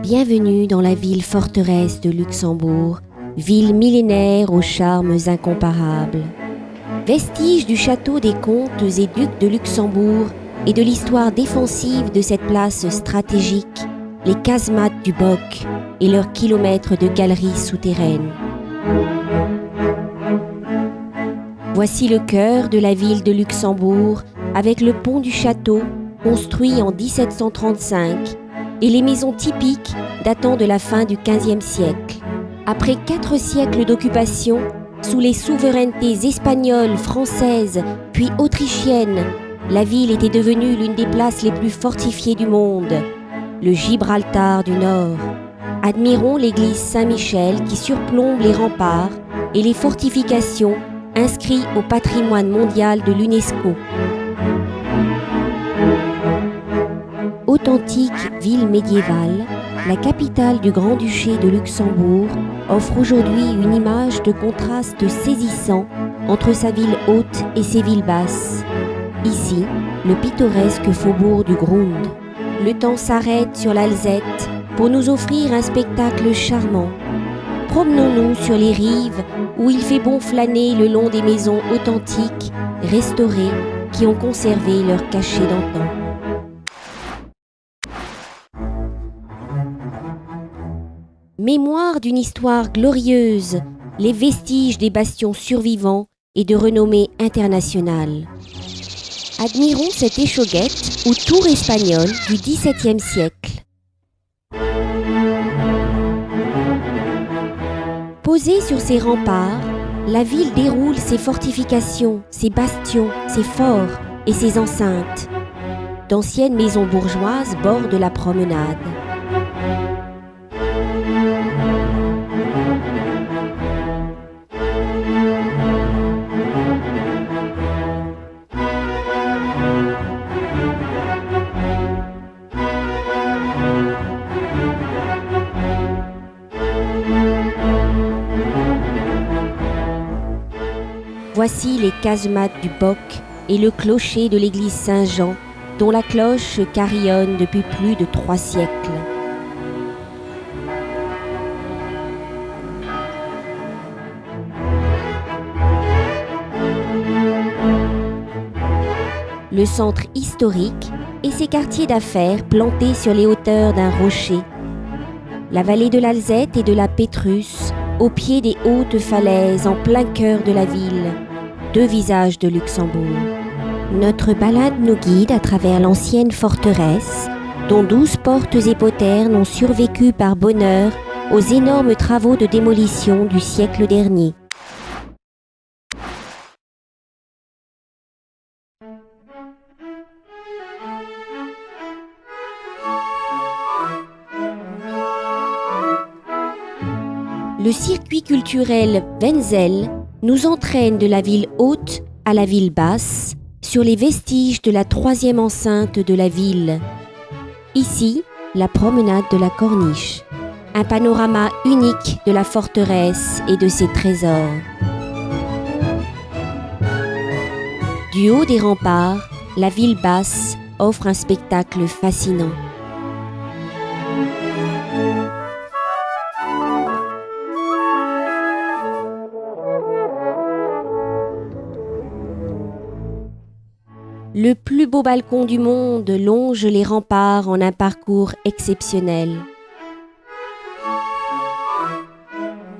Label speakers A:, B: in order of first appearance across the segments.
A: Bienvenue dans la ville forteresse de Luxembourg, ville millénaire aux charmes incomparables. Vestige du château des comtes et ducs de Luxembourg et de l'histoire défensive de cette place stratégique, les casemates du Bock et leurs kilomètres de galeries souterraines. Voici le cœur de la ville de Luxembourg avec le pont du château construit en 1735 et les maisons typiques datant de la fin du XVe siècle. Après 4 siècles d'occupation, sous les souverainetés espagnoles, françaises, puis autrichiennes, la ville était devenue l'une des places les plus fortifiées du monde, le Gibraltar du Nord. Admirons l'église Saint-Michel qui surplombe les remparts et les fortifications inscrits au patrimoine mondial de l'UNESCO. Authentique ville médiévale, la capitale du Grand-Duché de Luxembourg offre aujourd'hui une image de contraste saisissant entre sa ville haute et ses villes basses. Ici, le pittoresque faubourg du Grund. Le temps s'arrête sur l'Alzette pour nous offrir un spectacle charmant. Promenons-nous sur les rives où il fait bon flâner le long des maisons authentiques, restaurées, qui ont conservé leur cachet d'antan. Mémoire d'une histoire glorieuse, les vestiges des bastions survivants et de renommée internationale. Admirons cette échauguette ou tour espagnole du XVIIe siècle. Posée sur ses remparts, la ville déroule ses fortifications, ses bastions, ses forts et ses enceintes. D'anciennes maisons bourgeoises bordent la promenade. Voici les casemates du Bock et le clocher de l'église Saint-Jean, dont la cloche carillonne depuis plus de 3 siècles. Le centre historique et ses quartiers d'affaires plantés sur les hauteurs d'un rocher. La vallée de l'Alzette et de la Pétrus, au pied des hautes falaises en plein cœur de la ville. 2 visages de Luxembourg. Notre balade nous guide à travers l'ancienne forteresse, dont 12 portes et poternes ont survécu par bonheur aux énormes travaux de démolition du siècle dernier. Le circuit culturel Wenzel nous entraîne de la ville haute à la ville basse, sur les vestiges de la 3e enceinte de la ville. Ici, la promenade de la Corniche, un panorama unique de la forteresse et de ses trésors. Du haut des remparts, la ville basse offre un spectacle fascinant. Le plus beau balcon du monde longe les remparts en un parcours exceptionnel.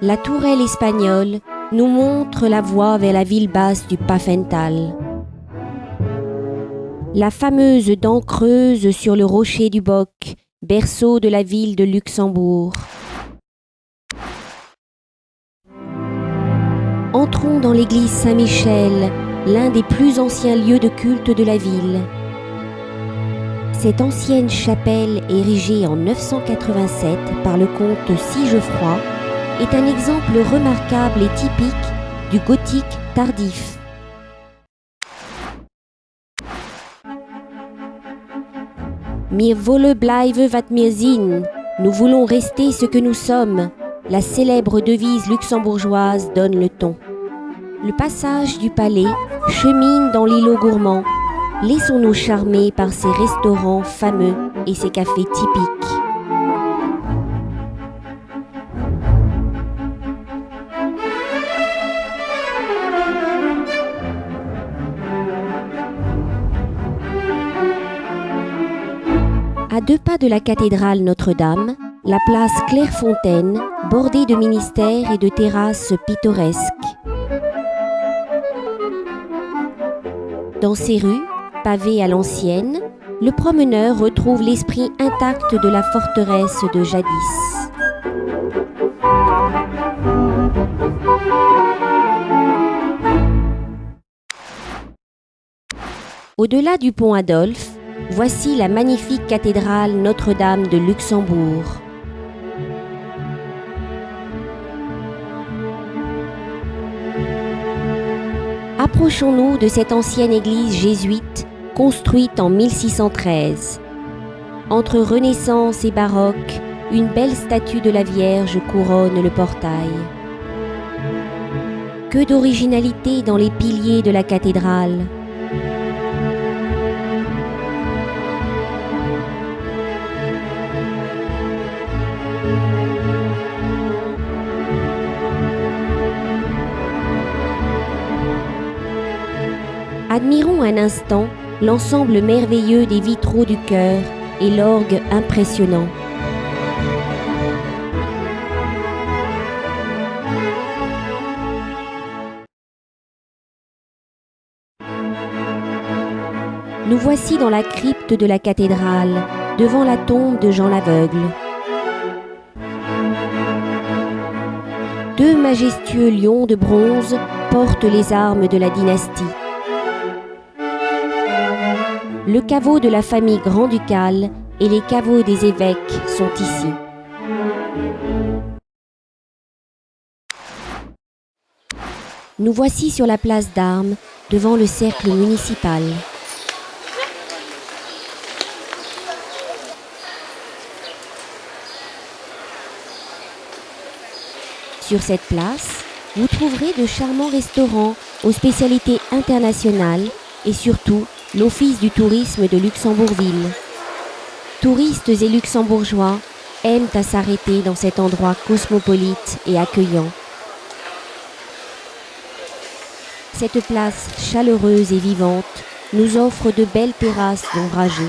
A: La tourelle espagnole nous montre la voie vers la ville basse du Pfaffental. La fameuse dent creuse sur le rocher du Bock, berceau de la ville de Luxembourg. Entrons dans l'église Saint-Michel, l'un des plus anciens lieux de culte de la ville. Cette ancienne chapelle, érigée en 987 par le comte Sigeoffroy, est un exemple remarquable et typique du gothique tardif. Wir wollen bleiben wat wir sind. Nous voulons rester ce que nous sommes. La célèbre devise luxembourgeoise donne le ton. Le passage du palais chemine dans l'îlot gourmand. Laissons-nous charmer par ses restaurants fameux et ses cafés typiques. À 2 pas de la cathédrale Notre-Dame, la place Clairefontaine, bordée de ministères et de terrasses pittoresques. Dans ces rues, pavées à l'ancienne, le promeneur retrouve l'esprit intact de la forteresse de jadis. Au-delà du pont Adolphe, voici la magnifique cathédrale Notre-Dame de Luxembourg. Approchons-nous de cette ancienne église jésuite construite en 1613. Entre Renaissance et baroque, une belle statue de la Vierge couronne le portail. Que d'originalité dans les piliers de la cathédrale! Admirons un instant l'ensemble merveilleux des vitraux du chœur et l'orgue impressionnant. Nous voici dans la crypte de la cathédrale, devant la tombe de Jean l'Aveugle. 2 majestueux lions de bronze portent les armes de la dynastie. Le caveau de la famille grand-ducale et les caveaux des évêques sont ici. Nous voici sur la place d'Armes, devant le cercle municipal. Sur cette place, vous trouverez de charmants restaurants aux spécialités internationales et surtout l'Office du tourisme de Luxembourgville. Touristes et luxembourgeois aiment à s'arrêter dans cet endroit cosmopolite et accueillant. Cette place chaleureuse et vivante nous offre de belles terrasses ombragées.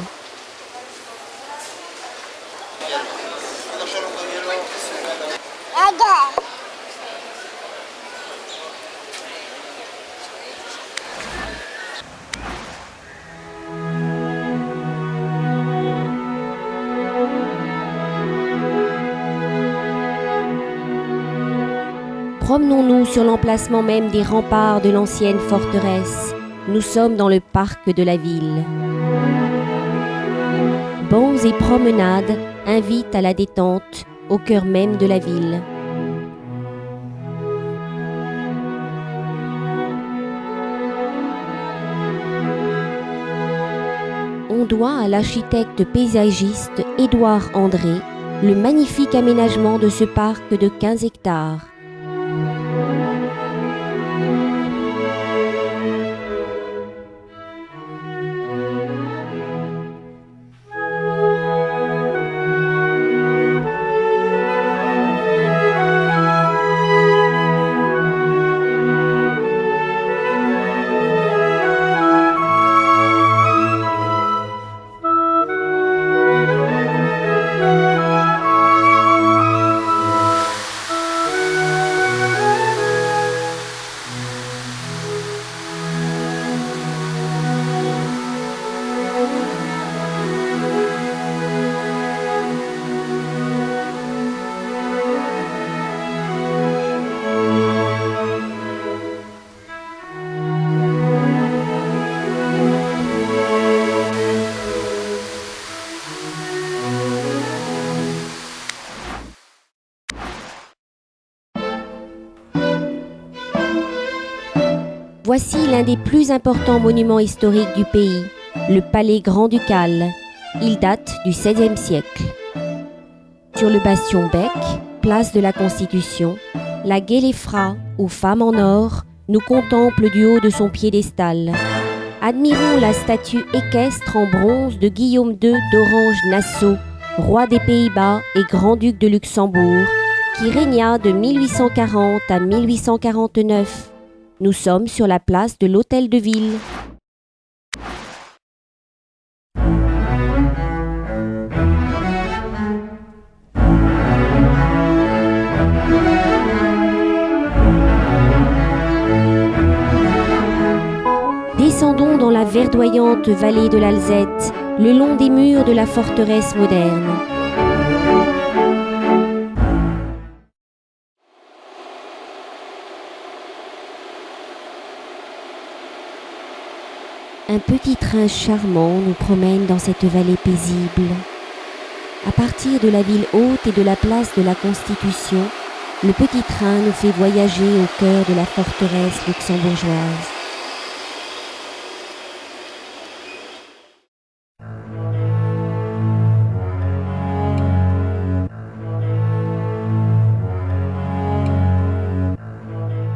A: Promenons-nous sur l'emplacement même des remparts de l'ancienne forteresse. Nous sommes dans le parc de la ville. Bancs et promenades invitent à la détente au cœur même de la ville. On doit à l'architecte paysagiste Édouard André le magnifique aménagement de ce parc de 15 hectares. Voici l'un des plus importants monuments historiques du pays, le palais grand-ducal. Il date du XVIe siècle. Sur le bastion Bec, place de la Constitution, la Guéleffra, ou femme en or, nous contemple du haut de son piédestal. Admirons la statue équestre en bronze de Guillaume II d'Orange-Nassau, roi des Pays-Bas et grand-duc de Luxembourg, qui régna de 1840 à 1849. Nous sommes sur la place de l'Hôtel de Ville. verdoyante vallée de l'Alzette, le long des murs de la forteresse moderne. Un petit train charmant nous promène dans cette vallée paisible. À partir de la ville haute et de la place de la Constitution, le petit train nous fait voyager au cœur de la forteresse luxembourgeoise.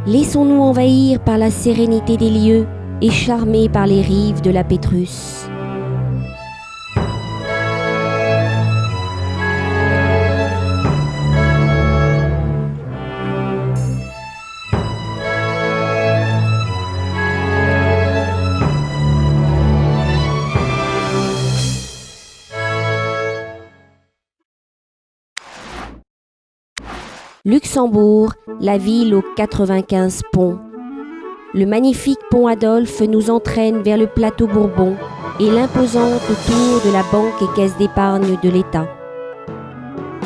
A: Laissons-nous envahir par la sérénité des lieux et charmés par les rives de la Pétrus. Luxembourg, la ville aux 95 ponts. Le magnifique pont Adolphe nous entraîne vers le plateau Bourbon et l'imposante tour de la banque et caisse d'épargne de l'État.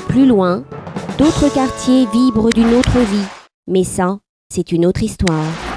A: Plus loin, d'autres quartiers vibrent d'une autre vie, mais ça, c'est une autre histoire.